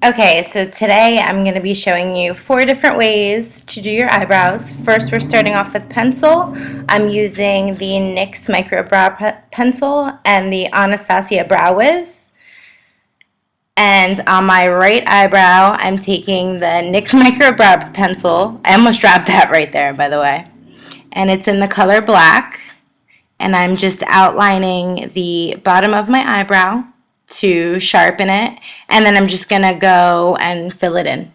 Okay, so today I'm going to be showing you 4 different ways to do your eyebrows. First, we're starting off with pencil. I'm using the NYX Micro Brow Pencil and the Anastasia Brow Wiz. And on my right eyebrow, I'm taking the NYX Micro Brow Pencil. I almost dropped that right there, by the way. And it's in the color black. And I'm just outlining the bottom of my eyebrow to sharpen it, and then I'm just gonna go and fill it in.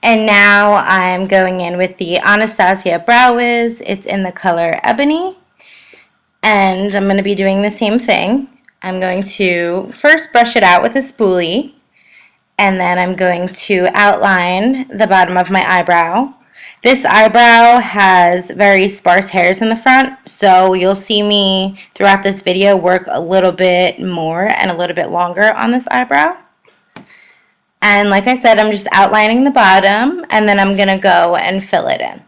And now I'm going in with the Anastasia Brow Wiz. It's in the color Ebony, and I'm going to be doing the same thing. I'm going to first brush it out with a spoolie, and then I'm going to outline the bottom of my eyebrow. This eyebrow has very sparse hairs in the front, so you'll see me throughout this video work a little bit more and a little bit longer on this eyebrow. And like I said, I'm just outlining the bottom, and then I'm going to go and fill it in.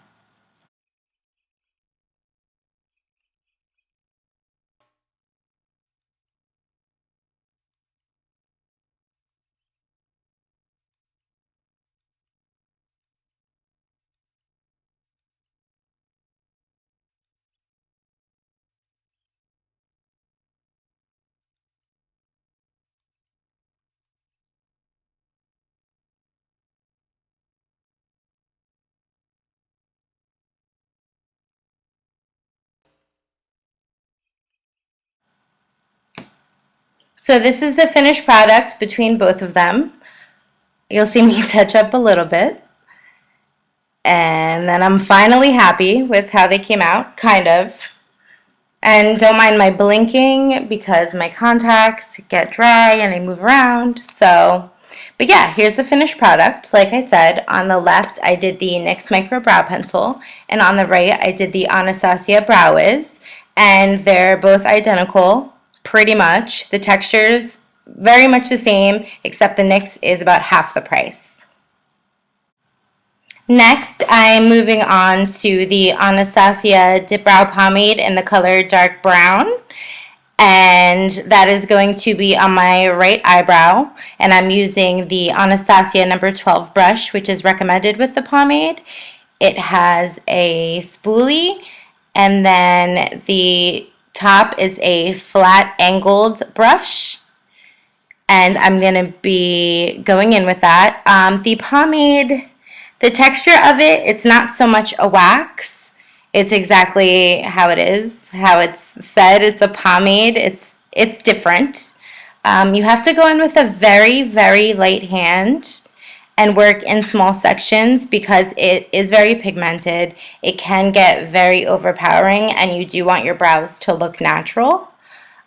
So this is the finished product between both of them. You'll see me touch up a little bit. And then I'm finally happy with how they came out, kind of. And don't mind my blinking because my contacts get dry and they move around. So, but yeah, here's the finished product. Like I said, on the left I did the NYX Micro Brow Pencil, and on the right I did the Anastasia Brow Wiz, and they're both identical, pretty much. The texture's very much the same, except the NYX is about half the price. Next, I'm moving on to the Anastasia Dip Brow Pomade in the color Dark Brown. And that is going to be on my right eyebrow. And I'm using the Anastasia number 12 brush, which is recommended with the pomade. It has a spoolie, and then the top is a flat angled brush. And I'm going to be going in with that. The pomade, the texture of it, it's not so much a wax. It's exactly how it is, how it's said. It's a pomade. It's different. You have to go in with a very, very light hand and work in small sections because it is very pigmented. It can get very overpowering, and you do want your brows to look natural.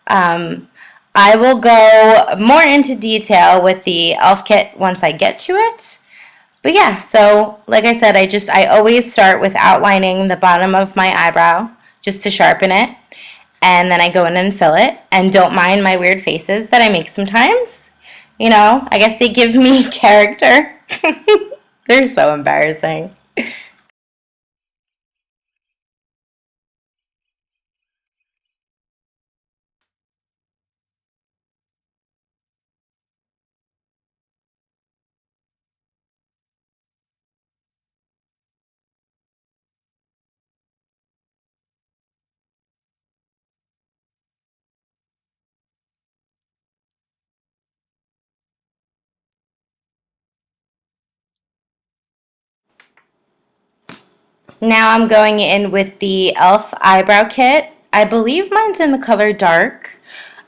I will go more into detail with the e.l.f. kit once I get to it. But yeah, so like I said, I always start with outlining the bottom of my eyebrow just to sharpen it. And then I go in and fill it. And don't mind my weird faces that I make sometimes. You know, I guess they give me character. They're so embarrassing. Now I'm going in with the e.l.f. Eyebrow Kit. I believe mine's in the color dark.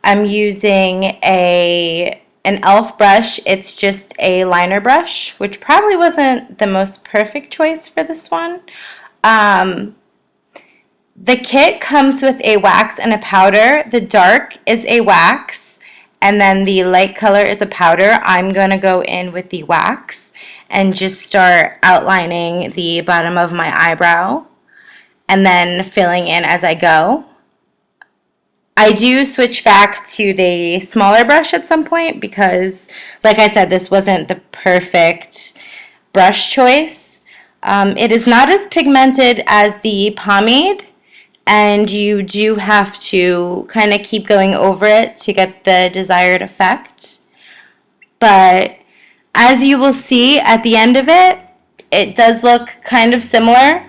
I'm using an e.l.f. brush. It's just a liner brush, which probably wasn't the most perfect choice for this one. Um, the kit comes with a wax and a powder. The dark is a wax, and then the light color is a powder. I'm going to go in with the wax and just start outlining the bottom of my eyebrow. and then filling in as I go. I do switch back to the smaller brush at some point because, like I said, this wasn't the perfect brush choice. It is not as pigmented as the pomade, and you do have to kind of keep going over it to get the desired effect. But as you will see at the end of it, it does look kind of similar.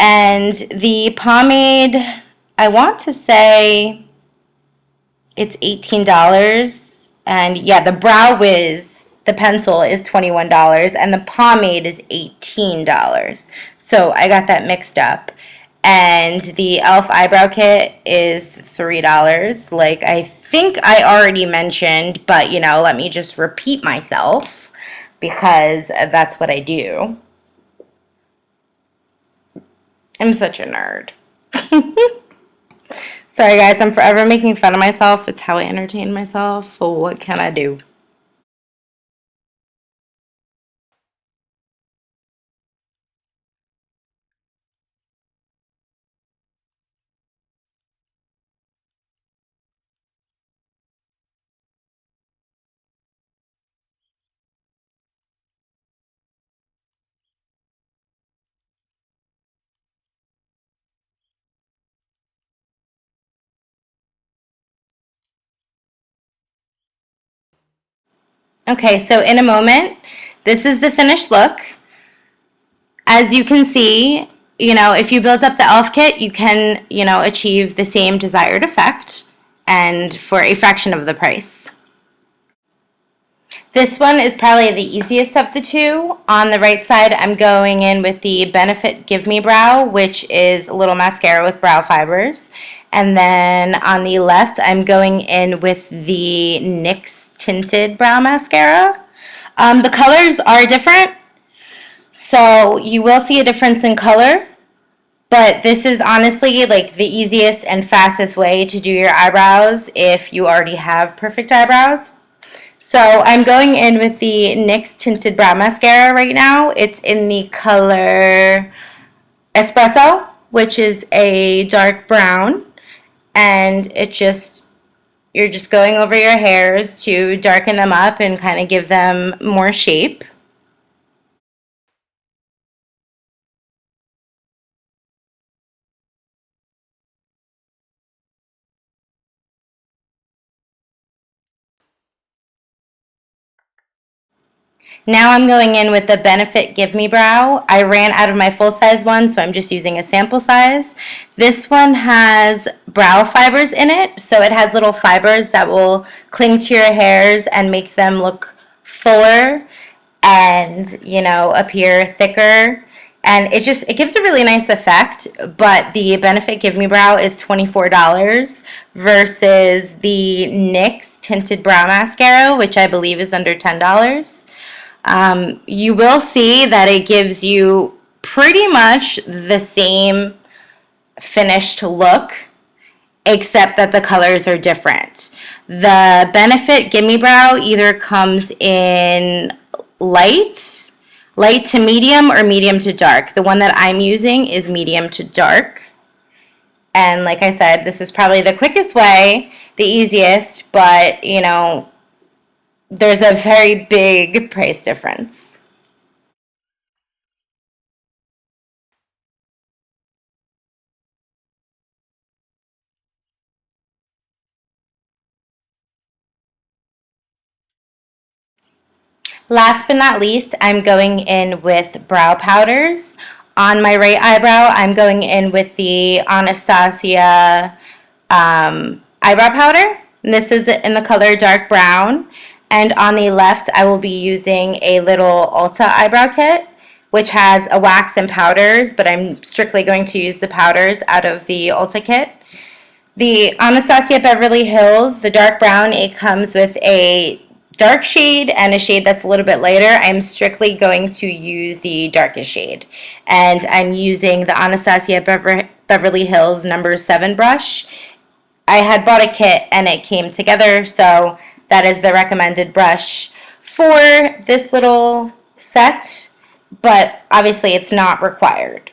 And the pomade, I want to say it's $18. And yeah, the Brow Wiz, the pencil, is $21, and the pomade is $18. So I got that mixed up. And the e.l.f. Eyebrow Kit is $3, like I think I already mentioned, but let me just repeat myself because that's what I do. I'm such a nerd. Sorry guys, I'm forever making fun of myself. It's how I entertain myself. So what can I do? Okay, so in a moment, this is the finished look. As you can see, if you build up the e.l.f. kit, you can, achieve the same desired effect and for a fraction of the price. This one is probably the easiest of the two. On the right side, I'm going in with the Benefit Give Me Brow, which is a little mascara with brow fibers. And then on the left, I'm going in with the NYX Tinted Brow Mascara. The colors are different, so you will see a difference in color. But this is honestly like the easiest and fastest way to do your eyebrows if you already have perfect eyebrows. So I'm going in with the NYX Tinted Brow Mascara right now. It's in the color Espresso, which is a dark brown. And you're just going over your hairs to darken them up and kind of give them more shape. Now I'm going in with the Benefit Give Me Brow. I ran out of my full-size one, so I'm just using a sample size. This one has brow fibers in it, so it has little fibers that will cling to your hairs and make them look fuller and, appear thicker. And it gives a really nice effect, but the Benefit Give Me Brow is $24 versus the NYX Tinted Brow Mascara, which I believe is under $10. You will see that it gives you pretty much the same finished look, except that the colors are different. The Benefit Gimme Brow either comes in light to medium, or medium to dark. The one that I'm using is medium to dark. And like I said, this is probably the quickest way, the easiest, but there's a very big price difference. Last but not least, I'm going in with brow powders. On my right eyebrow, I'm going in with the Anastasia eyebrow powder. And this is in the color dark brown. And on the left, I will be using a little Ulta eyebrow kit, which has a wax and powders, but I'm strictly going to use the powders out of the Ulta kit. The Anastasia Beverly Hills, the dark brown, it comes with a dark shade and a shade that's a little bit lighter. I'm strictly going to use the darkest shade. And I'm using the Anastasia Beverly Hills number 7 brush. I had bought a kit and it came together, so that is the recommended brush for this little set, but obviously it's not required.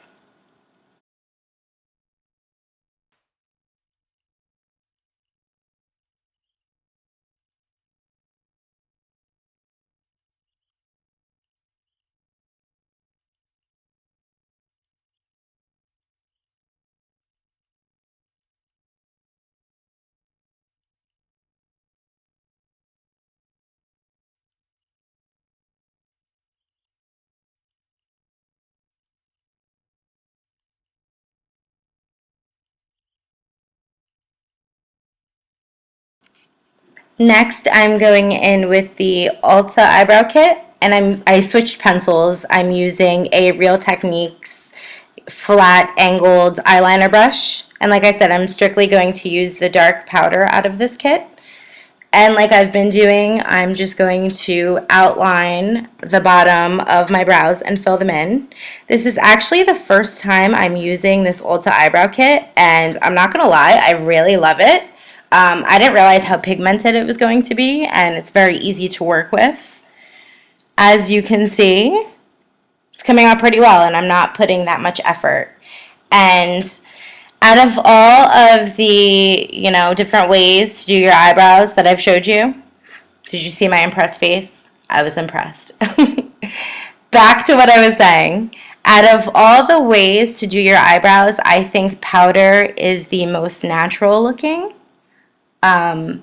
Next, I'm going in with the Ulta Eyebrow Kit, and I switched pencils. I'm using a Real Techniques flat angled eyeliner brush. And like I said, I'm strictly going to use the dark powder out of this kit. And like I've been doing, I'm just going to outline the bottom of my brows and fill them in. This is actually the first time I'm using this Ulta Eyebrow Kit, and I'm not going to lie, I really love it. I didn't realize how pigmented it was going to be, and it's very easy to work with. As you can see, it's coming out pretty well, and I'm not putting that much effort. And out of all of the, different ways to do your eyebrows that I've showed you, did you see my impressed face? I was impressed. Back to what I was saying. Out of all the ways to do your eyebrows, I think powder is the most natural looking. But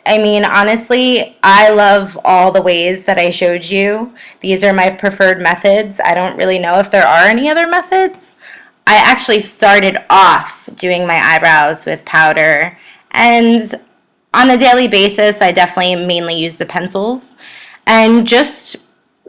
I mean, honestly, I love all the ways that I showed you. These are my preferred methods. I don't really know if there are any other methods. I actually started off doing my eyebrows with powder, and on a daily basis, I definitely mainly use the pencils. And just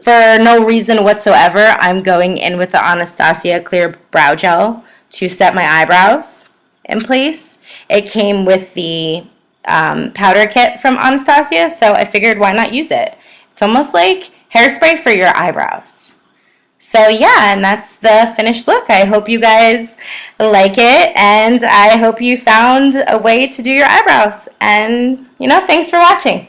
for no reason whatsoever, I'm going in with the Anastasia Clear Brow Gel to set my eyebrows in place. It came with the powder kit from Anastasia, so I figured why not use it? It's almost like hairspray for your eyebrows. So yeah, and that's the finished look. I hope you guys like it, and I hope you found a way to do your eyebrows. And, thanks for watching.